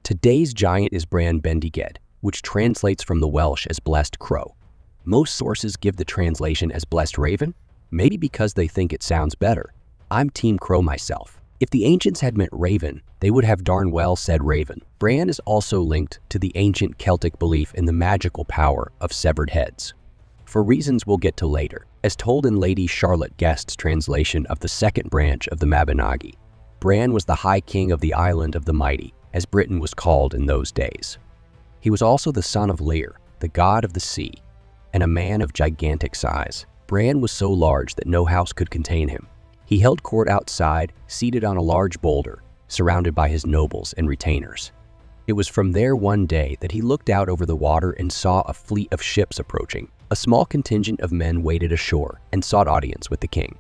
Today's giant is Bran Bendigedd, which translates from the Welsh as Blessed Crow. Most sources give the translation as Blessed Raven, maybe because they think it sounds better. I'm Team Crow myself. If the ancients had meant raven, they would have darn well said raven. Bran is also linked to the ancient Celtic belief in the magical power of severed heads, for reasons we'll get to later. As told in Lady Charlotte Guest's translation of the second branch of the Mabinogi, Bran was the High King of the Island of the Mighty, as Britain was called in those days. He was also the son of Lear, the god of the sea, and a man of gigantic size. Bran was so large that no house could contain him. He held court outside, seated on a large boulder, surrounded by his nobles and retainers. It was from there one day that he looked out over the water and saw a fleet of ships approaching. A small contingent of men waded ashore and sought audience with the king.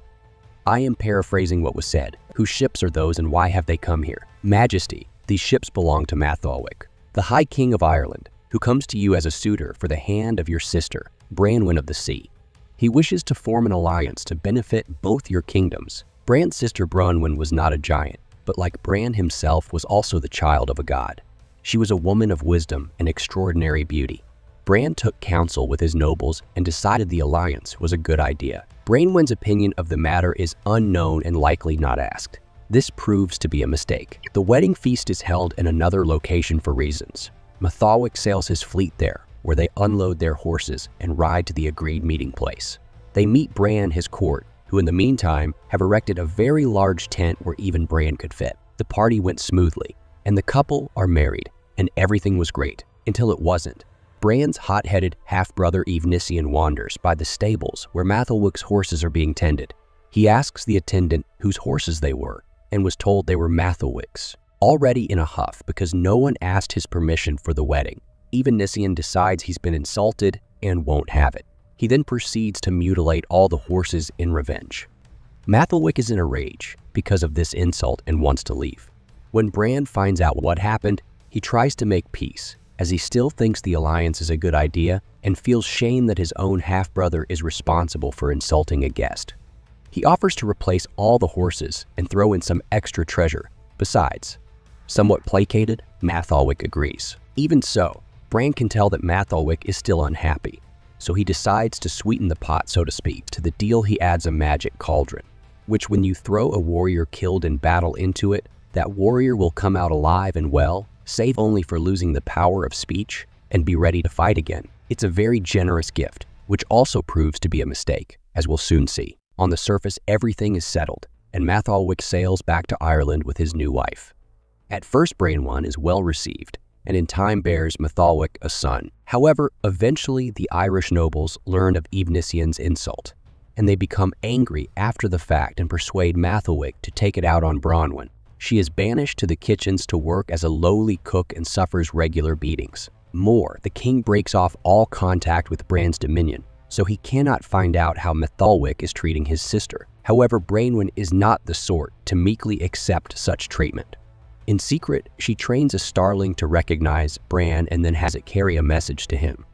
I am paraphrasing what was said. Whose ships are those and why have they come here? Majesty, these ships belong to Matholwch, the High King of Ireland, who comes to you as a suitor for the hand of your sister, Branwen of the Sea. He wishes to form an alliance to benefit both your kingdoms. Bran's sister Bronwyn was not a giant, but like Bran himself was also the child of a god. She was a woman of wisdom and extraordinary beauty. Bran took counsel with his nobles and decided the alliance was a good idea. Branwen's opinion of the matter is unknown and likely not asked. This proves to be a mistake. The wedding feast is held in another location for reasons. Matholwch sails his fleet there, where they unload their horses and ride to the agreed meeting place. They meet Bran, his court, who in the meantime have erected a very large tent where even Bran could fit. The party went smoothly, and the couple are married, and everything was great, until it wasn't. Bran's hot-headed half-brother Evnisian wanders by the stables where Matholwch's horses are being tended. He asks the attendant whose horses they were, and was told they were Matholwch's. Already in a huff because no one asked his permission for the wedding, Evnisian decides he's been insulted and won't have it. He then proceeds to mutilate all the horses in revenge. Matholwch is in a rage because of this insult and wants to leave. When Bran finds out what happened, he tries to make peace, as he still thinks the alliance is a good idea and feels shame that his own half-brother is responsible for insulting a guest. He offers to replace all the horses and throw in some extra treasure. Besides, somewhat placated, Matholwch agrees. Even so, Bran can tell that Matholwch is still unhappy, so he decides to sweeten the pot, so to speak. To the deal he adds a magic cauldron, which when you throw a warrior killed in battle into it, that warrior will come out alive and well, save only for losing the power of speech, and be ready to fight again. It's a very generous gift, which also proves to be a mistake, as we'll soon see. On the surface, everything is settled, and Matholwch sails back to Ireland with his new wife. At first, Branwen is well received, and in time bears Matholwch a son. However, eventually the Irish nobles learn of Evnisian's insult, and they become angry after the fact and persuade Matholwch to take it out on Bronwyn. She is banished to the kitchens to work as a lowly cook and suffers regular beatings. More, the king breaks off all contact with Bran's dominion, so he cannot find out how Matholwch is treating his sister. However, Branwen is not the sort to meekly accept such treatment. In secret, she trains a starling to recognize Bran and then has it carry a message to him.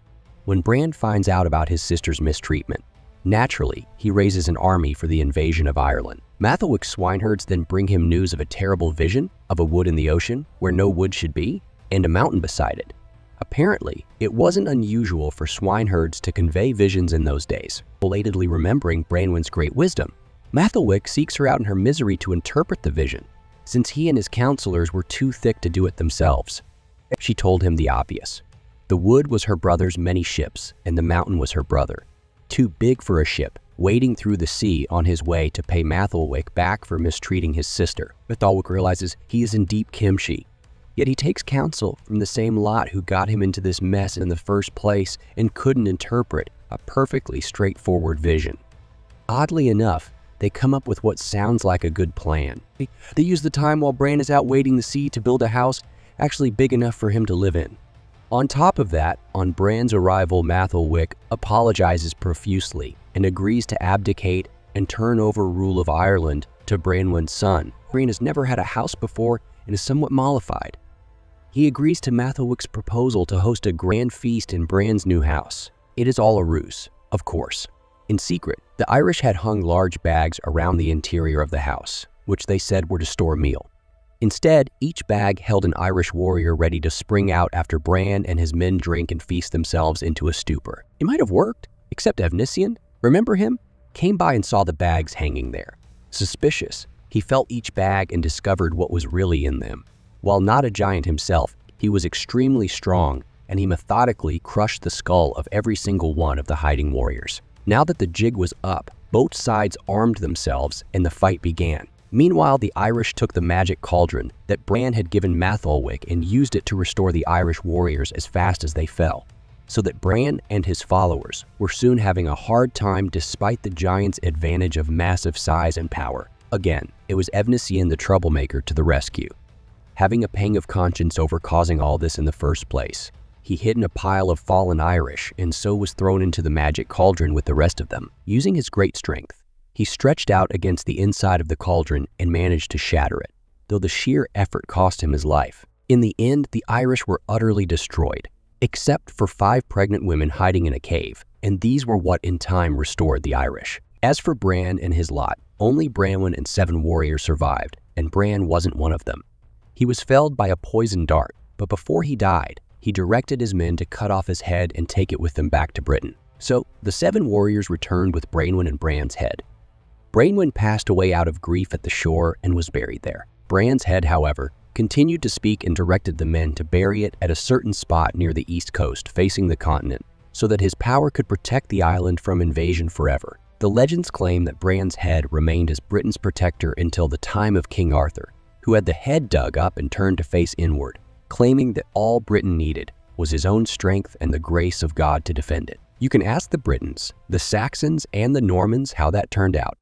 When Bran finds out about his sister's mistreatment, naturally, he raises an army for the invasion of Ireland. Matholwch's swineherds then bring him news of a terrible vision of a wood in the ocean where no wood should be, and a mountain beside it. Apparently, it wasn't unusual for swineherds to convey visions in those days. Belatedly remembering Branwen's great wisdom, Matholwch seeks her out in her misery to interpret the vision, since he and his counselors were too thick to do it themselves. She told him the obvious. The wood was her brother's many ships, and the mountain was her brother. Too big for a ship, wading through the sea on his way to pay Matholwch back for mistreating his sister. Matholwch realizes he is in deep kimchi, yet he takes counsel from the same lot who got him into this mess in the first place and couldn't interpret a perfectly straightforward vision. Oddly enough, they come up with what sounds like a good plan. They use the time while Bran is out wading the sea to build a house actually big enough for him to live in. On top of that, on Bran's arrival, Matholwch apologizes profusely and agrees to abdicate and turn over rule of Ireland to Branwen's son. Bran has never had a house before and is somewhat mollified. He agrees to Matholwch's proposal to host a grand feast in Bran's new house. It is all a ruse, of course. In secret, the Irish had hung large bags around the interior of the house, which they said were to store meal. Instead, each bag held an Irish warrior ready to spring out after Bran and his men drink and feast themselves into a stupor. It might have worked, except Evnisian, remember him? Came by and saw the bags hanging there. Suspicious, he felt each bag and discovered what was really in them. While not a giant himself, he was extremely strong, and he methodically crushed the skull of every single one of the hiding warriors. Now that the jig was up, both sides armed themselves and the fight began. Meanwhile, the Irish took the magic cauldron that Bran had given Matholwich and used it to restore the Irish warriors as fast as they fell, so that Bran and his followers were soon having a hard time despite the giant's advantage of massive size and power. Again, it was Evnisian the troublemaker to the rescue. Having a pang of conscience over causing all this in the first place, he hid in a pile of fallen Irish and so was thrown into the magic cauldron with the rest of them. Using his great strength, he stretched out against the inside of the cauldron and managed to shatter it, though the sheer effort cost him his life. In the end, the Irish were utterly destroyed, except for 5 pregnant women hiding in a cave, and these were what in time restored the Irish. As for Bran and his lot, only Branwen and 7 warriors survived, and Bran wasn't one of them. He was felled by a poisoned dart, but before he died, he directed his men to cut off his head and take it with them back to Britain. So, the 7 warriors returned with Branwen and Bran's head. Branwen passed away out of grief at the shore and was buried there. Bran's head, however, continued to speak and directed the men to bury it at a certain spot near the east coast facing the continent, so that his power could protect the island from invasion forever. The legends claim that Bran's head remained as Britain's protector until the time of King Arthur, who had the head dug up and turned to face inward, claiming that all Britain needed was his own strength and the grace of God to defend it. You can ask the Britons, the Saxons, and the Normans how that turned out.